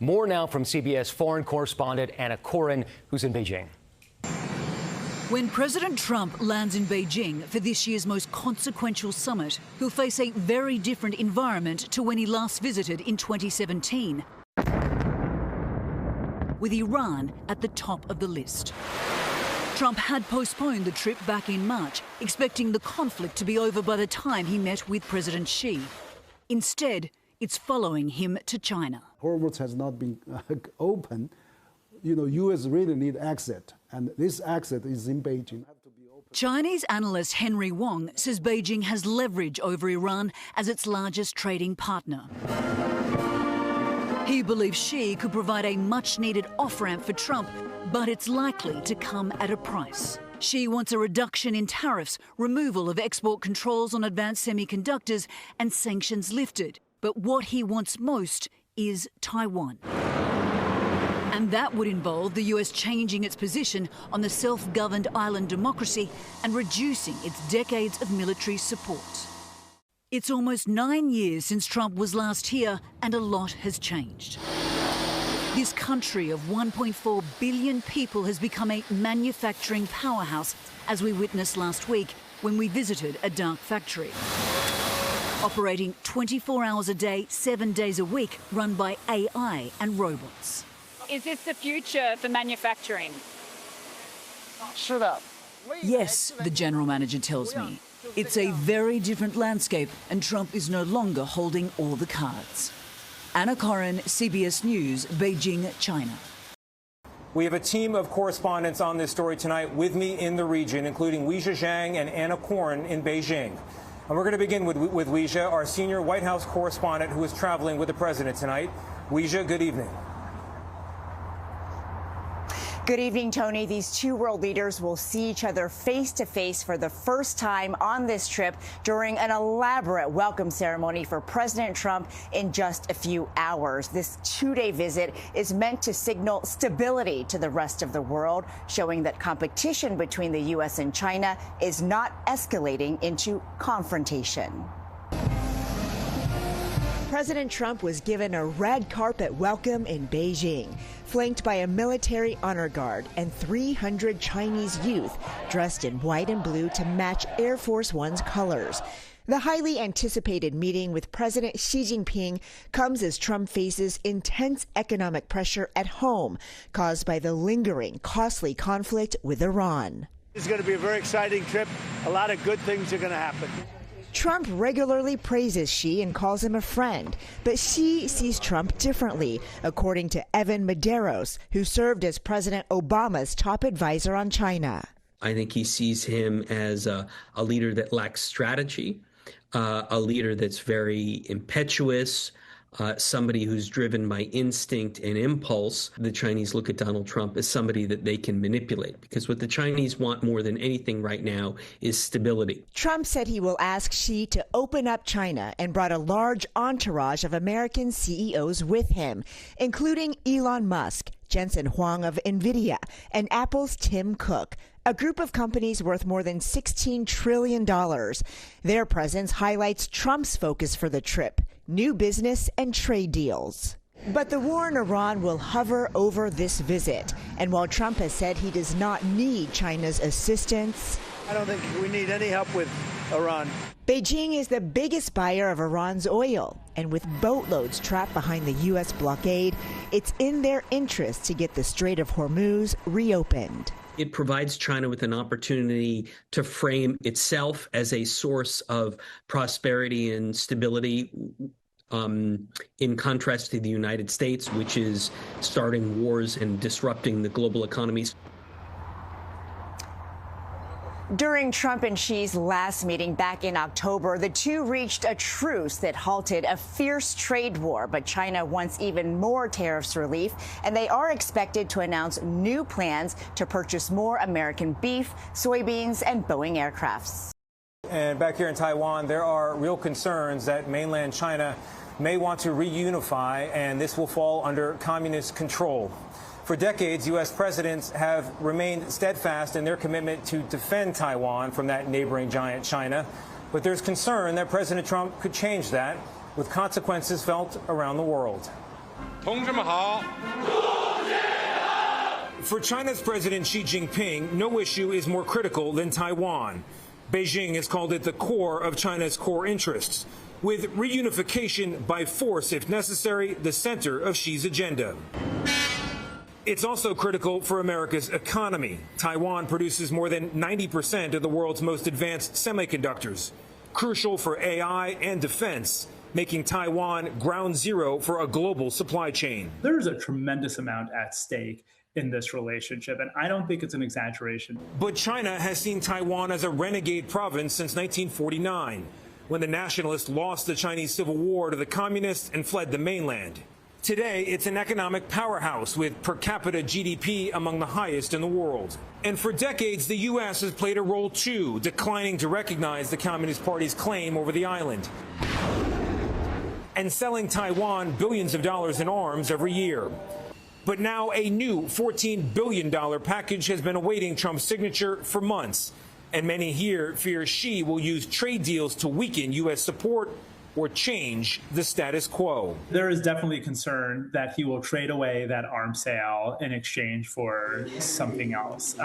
More now from CBS foreign correspondent Anna Coren, who's in Beijing. When President Trump lands in Beijing for this year's most consequential summit, he'll face a very different environment to when he last visited in 2017, with Iran at the top of the list. Trump had postponed the trip back in March, expecting the conflict to be over by the time he met with President Xi. Instead, it's following him to China. Hormuz has not been open. U.S. really need exit, and this exit is in Beijing. Chinese analyst Henry Wong says Beijing has leverage over Iran as its largest trading partner. He believes Xi could provide a much-needed off-ramp for Trump, but it's likely to come at a price. Xi wants a reduction in tariffs, removal of export controls on advanced semiconductors, and sanctions lifted. But what he wants most is Taiwan. And that would involve the US changing its position on the self-governed island democracy and reducing its decades of military support. It's almost 9 years since Trump was last here, and a lot has changed. This country of 1.4 billion people has become a manufacturing powerhouse, as we witnessed last week when we visited a dark factory. Operating 24 hours a day, 7 days a week, run by AI and robots. Is this the future for manufacturing? Yes, the general manager tells me. It's a very different landscape, and Trump is no longer holding all the cards. Anna Coren, CBS News, Beijing, China. We have a team of correspondents on this story tonight with me in the region, including Weijia Zhang and Anna Coren in Beijing. And we're going to begin with Weijia, our senior White House correspondent who is traveling with the president tonight. Weijia, good evening. Good evening, Tony. These two world leaders will see each other face to face for the first time on this trip during an elaborate welcome ceremony for President Trump in just a few hours. This two-day visit is meant to signal stability to the rest of the world, showing that competition between the U.S. and China is not escalating into confrontation. President Trump was given a red carpet welcome in Beijing, flanked by a military honor guard and 300 Chinese youth dressed in white and blue to match Air Force One's colors. The highly anticipated meeting with President Xi Jinping comes as Trump faces intense economic pressure at home, caused by the lingering, costly conflict with Iran. It's going to be a very exciting trip. A lot of good things are going to happen. Trump regularly praises Xi and calls him a friend, but Xi sees Trump differently, according to Evan Medeiros, who served as President Obama's top advisor on China. I think he sees him as a leader that lacks strategy, a leader that's very impetuous, somebody who's driven by instinct and impulse. The Chinese look at Donald Trump as somebody that they can manipulate, because what the Chinese want more than anything right now is stability. Trump said he will ask Xi to open up China and brought a large entourage of American CEOs with him, including Elon Musk, Jensen Huang of NVIDIA, and Apple's Tim Cook, a group of companies worth more than $16 trillion. Their presence highlights Trump's focus for the trip: new business and trade deals. But the war in Iran will hover over this visit. And while Trump has said he does not need China's assistance, I don't think we need any help with Iran. Beijing is the biggest buyer of Iran's oil. And with boatloads trapped behind the U.S. blockade, it's in their interest to get the Strait of Hormuz reopened. It provides China with an opportunity to frame itself as a source of prosperity and stability, in contrast to the United States, which is starting wars and disrupting the global economies. During Trump and Xi's last meeting back in October, the two reached a truce that halted a fierce trade war. But China wants even more tariffs relief, and they are expected to announce new plans to purchase more American beef, soybeans, and Boeing aircrafts. And back here in Taiwan, there are real concerns that mainland China may want to reunify, and this will fall under communist control. For decades, U.S. presidents have remained steadfast in their commitment to defend Taiwan from that neighboring giant China. But there's concern that President Trump could change that, with consequences felt around the world. 同志们好。 For China's President Xi Jinping, no issue is more critical than Taiwan. Beijing has called it the core of China's core interests, with reunification by force, if necessary, the center of Xi's agenda. It's also critical for America's economy. Taiwan produces more than 90% of the world's most advanced semiconductors, crucial for AI and defense, making Taiwan ground zero for a global supply chain. There's a tremendous amount at stake in this relationship, and I don't think it's an exaggeration. But China has seen Taiwan as a renegade province since 1949, when the nationalists lost the Chinese Civil War to the communists and fled the mainland. Today, it's an economic powerhouse with per capita GDP among the highest in the world. And for decades, the U.S. has played a role too, declining to recognize the Communist Party's claim over the island and selling Taiwan billions of dollars in arms every year. But now a new $14 billion package has been awaiting Trump's signature for months. And many here fear Xi will use trade deals to weaken U.S. support or change the status quo. There is definitely concern that he will trade away that arms sale in exchange for something else,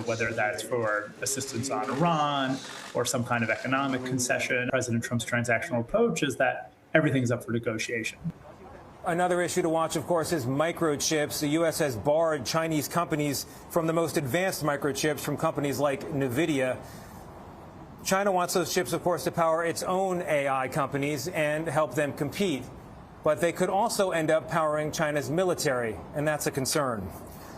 whether that's for assistance on Iran or some kind of economic concession. President Trump's transactional approach is that everything's up for negotiation. Another issue to watch, of course, is microchips. The U.S. has barred Chinese companies from the most advanced microchips from companies like NVIDIA. China wants those chips, of course, to power its own AI companies and help them compete. But they could also end up powering China's military, and that's a concern.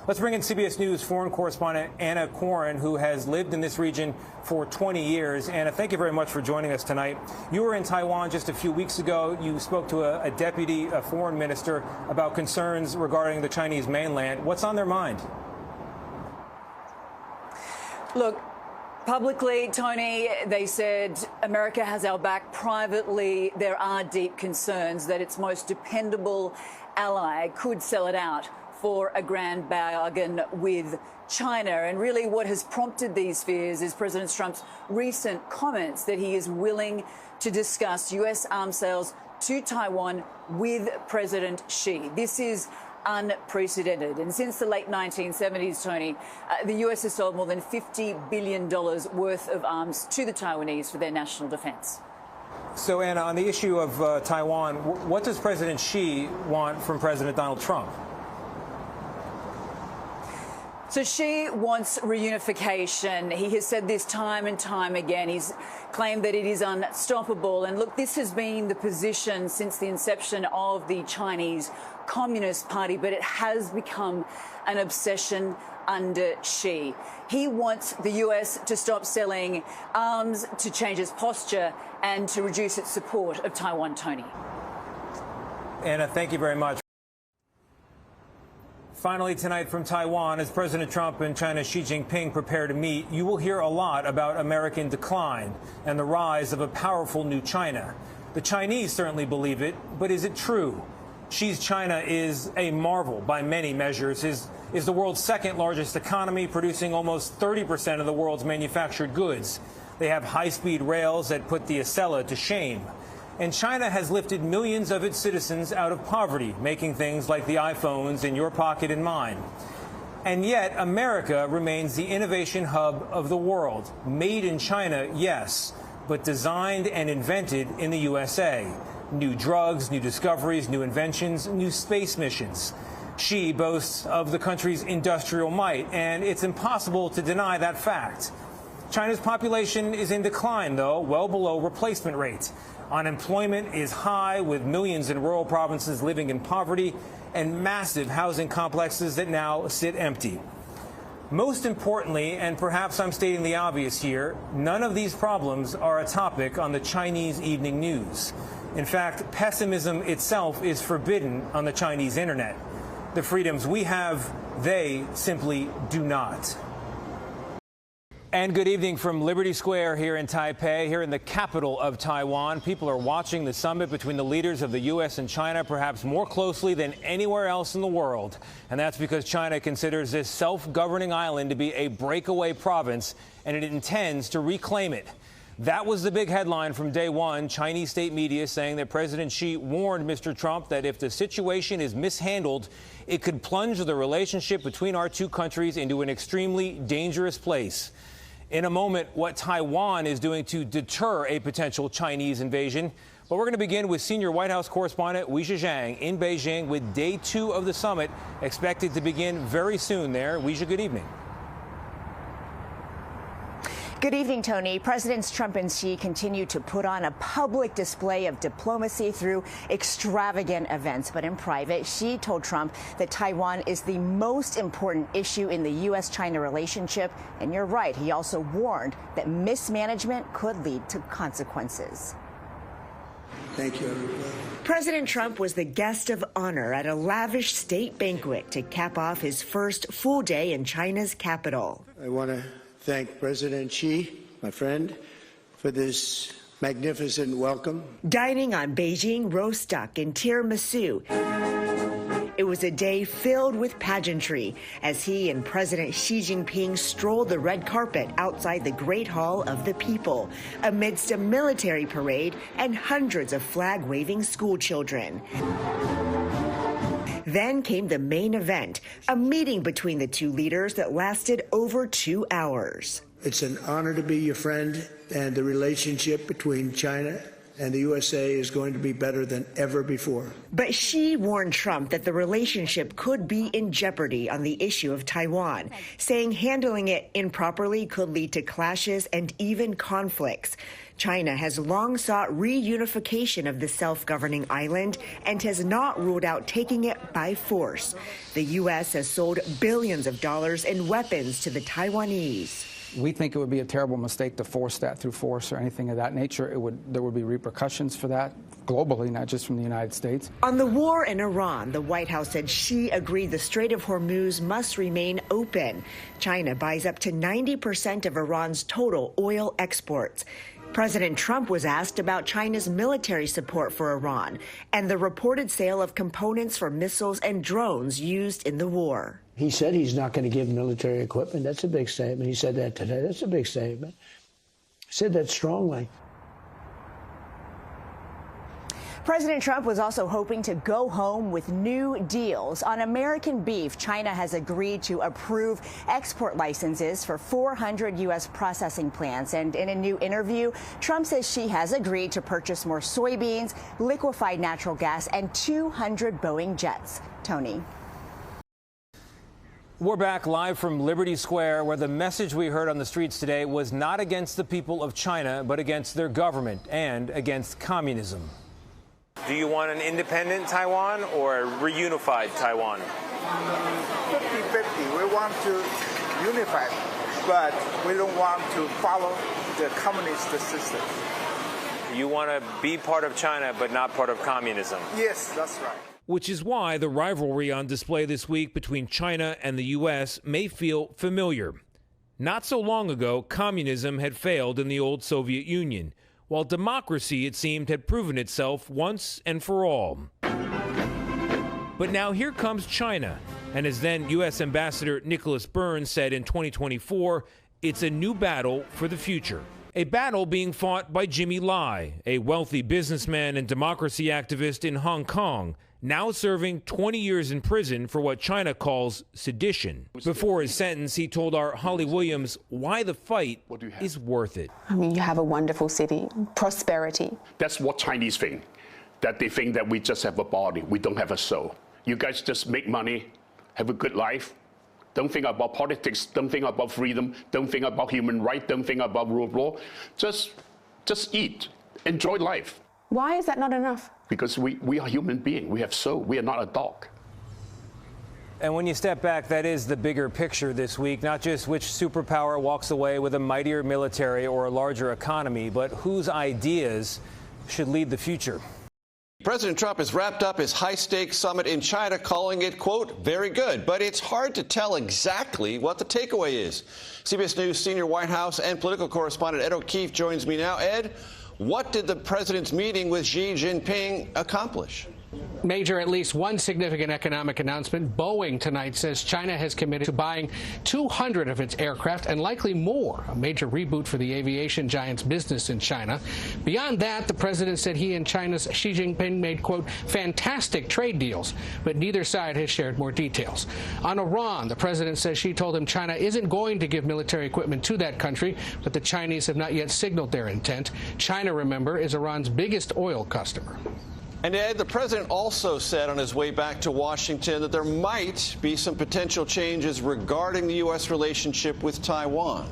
Let's bring in CBS News foreign correspondent Anna Coren, who has lived in this region for 20 years. Anna, thank you very much for joining us tonight. You were in Taiwan just a few weeks ago. You spoke to a deputy foreign minister about concerns regarding the Chinese mainland. What's on their mind? Look, publicly, Tony, they said America has our back. Privately, there are deep concerns that its most dependable ally could sell it out for a grand bargain with China. And really what has prompted these fears is President Trump's recent comments that he is willing to discuss U.S. arms sales to Taiwan with President Xi. This is unprecedented. And since the late 1970s, Tony, the U.S. has sold more than $50 billion worth of arms to the Taiwanese for their national defense. So, Anna, on the issue of Taiwan, what does President Xi want from President Donald Trump? So Xi wants reunification. He has said this time and time again. He's claimed that it is unstoppable. And look, this has been the position since the inception of the Chinese Communist Party, but it has become an obsession under Xi. He wants the U.S. to stop selling arms, to change its posture, and to reduce its support of Taiwan, Tony. Anna, thank you very much. Finally tonight from Taiwan, as President Trump and China's Xi Jinping prepare to meet, you will hear a lot about American decline and the rise of a powerful new China. The Chinese certainly believe it, but is it true? Xi's China is a marvel by many measures, is the world's second largest economy, producing almost 30% of the world's manufactured goods. They have high-speed rails that put the Acela to shame. And China has lifted millions of its citizens out of poverty, making things like the iPhones in your pocket and mine. And yet, America remains the innovation hub of the world. Made in China, yes, but designed and invented in the USA. New drugs, new discoveries, new inventions, new space missions. Xi boasts of the country's industrial might, and it's impossible to deny that fact. China's population is in decline, though, well below replacement rate. Unemployment is high, with millions in rural provinces living in poverty and massive housing complexes that now sit empty. Most importantly, and perhaps I'm stating the obvious here, none of these problems are a topic on the Chinese evening news. In fact, pessimism itself is forbidden on the Chinese internet. The freedoms we have, they simply do not. And good evening from Liberty Square here in Taipei, here in the capital of Taiwan. People are watching the summit between the leaders of the U.S. and China perhaps more closely than anywhere else in the world. And that's because China considers this self-governing island to be a breakaway province, and it intends to reclaim it. That was the big headline from day one. Chinese state media saying that President Xi warned Mr. Trump that if the situation is mishandled, it could plunge the relationship between our two countries into an extremely dangerous place. In a moment, what Taiwan is doing to deter a potential Chinese invasion. But we're going to begin with senior White House correspondent Weijia Zhang in Beijing with day 2 of the summit expected to begin very soon there. Weijia, good evening. Good evening, Tony. Presidents Trump and Xi continue to put on a public display of diplomacy through extravagant events. But in private, Xi told Trump that Taiwan is the most important issue in the U.S.-China relationship. And you're right, he also warned that mismanagement could lead to consequences. Thank you, everybody. President Trump was the guest of honor at a lavish state banquet to cap off his first full day in China's capital. I want to thank President Xi, my friend, for this magnificent welcome. Dining on Beijing roast duck and tiramisu. It was a day filled with pageantry as he and President Xi Jinping strolled the red carpet outside the Great Hall of the People amidst a military parade and hundreds of flag-waving schoolchildren. Then came the main event, a meeting between the two leaders that lasted over 2 hours. It's an honor to be your friend, and the relationship between China and the USA is going to be better than ever before. But Xi warned Trump that the relationship could be in jeopardy on the issue of Taiwan, saying handling it improperly could lead to clashes and even conflicts. China has long sought reunification of the self-governing island and has not ruled out taking it by force. The U.S. has sold billions of dollars in weapons to the Taiwanese. We think it would be a terrible mistake to force that through force or anything of that nature. There would be repercussions for that globally, not just from the United States. On the war in Iran, the White House said Xi agreed the Strait of Hormuz must remain open. China buys up to 90% of Iran's total oil exports. President Trump was asked about China's military support for Iran and the reported sale of components for missiles and drones used in the war. He said he's not going to give military equipment. That's a big statement. He said that today. That's a big statement. He said that strongly. President Trump was also hoping to go home with new deals. On American beef, China has agreed to approve export licenses for 400 U.S. processing plants. And in a new interview, Trump says Xi has agreed to purchase more soybeans, liquefied natural gas, and 200 Boeing jets. Tony. We're back live from Liberty Square, where the message we heard on the streets today was not against the people of China, but against their government and against communism. Do you want an independent Taiwan or a reunified Taiwan? 50-50. We want to unify, but we don't want to follow the communist system. You want to be part of China, but not part of communism? Yes, that's right. Which is why the rivalry on display this week between China and the U.S. may feel familiar. Not so long ago, communism had failed in the old Soviet Union, while democracy, it seemed, had proven itself once and for all. But now here comes China, and as then U.S. Ambassador Nicholas Burns said in 2024, it's a new battle for the future. A battle being fought by Jimmy Lai, a wealthy businessman and democracy activist in Hong Kong, now serving 20 years in prison for what China calls sedition. Before his sentence, he told our Holly Williams why the fight is worth it. I mean, you have a wonderful city, prosperity. That's what Chinese think, that they think that we just have a body, we don't have a soul. You guys just make money, have a good life. Don't think about politics, don't think about freedom, don't think about human rights, don't think about rule of law. Just eat, enjoy life. Why is that not enough? Because we are human beings. We have soul. We are not a dog. And when you step back, that is the bigger picture this week, not just which superpower walks away with a mightier military or a larger economy, but whose ideas should lead the future. President Trump has wrapped up his high-stakes summit in China, calling it, quote, very good. But it's hard to tell exactly what the takeaway is. CBS News senior White House and political correspondent Ed O'Keefe joins me now. Ed, what did the president's meeting with Xi Jinping accomplish? Major, at least one significant economic announcement. Boeing tonight says China has committed to buying 200 of its aircraft and likely more, a major reboot for the aviation giant's business in China. Beyond that, the president said he and China's Xi Jinping made, quote, fantastic trade deals, but neither side has shared more details. On Iran, the president says Xi told him China isn't going to give military equipment to that country, but the Chinese have not yet signaled their intent. China, remember, is Iran's biggest oil customer. And Ed, the president also said on his way back to Washington that there might be some potential changes regarding the U.S. relationship with Taiwan.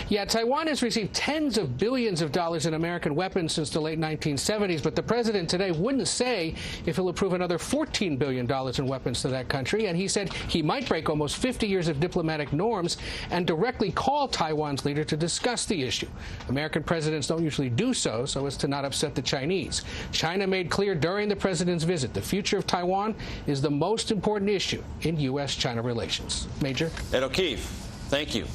Yeah, Taiwan has received tens of billions of dollars in American weapons since the late 1970s, but the president today wouldn't say if he'll approve another $14 billion in weapons to that country, and he said he might break almost 50 years of diplomatic norms and directly call Taiwan's leader to discuss the issue. American presidents don't usually do so as to not upset the Chinese. China made clear during the president's visit the future of Taiwan is the most important issue in U.S.-China relations. Major? Ed O'Keefe, thank you.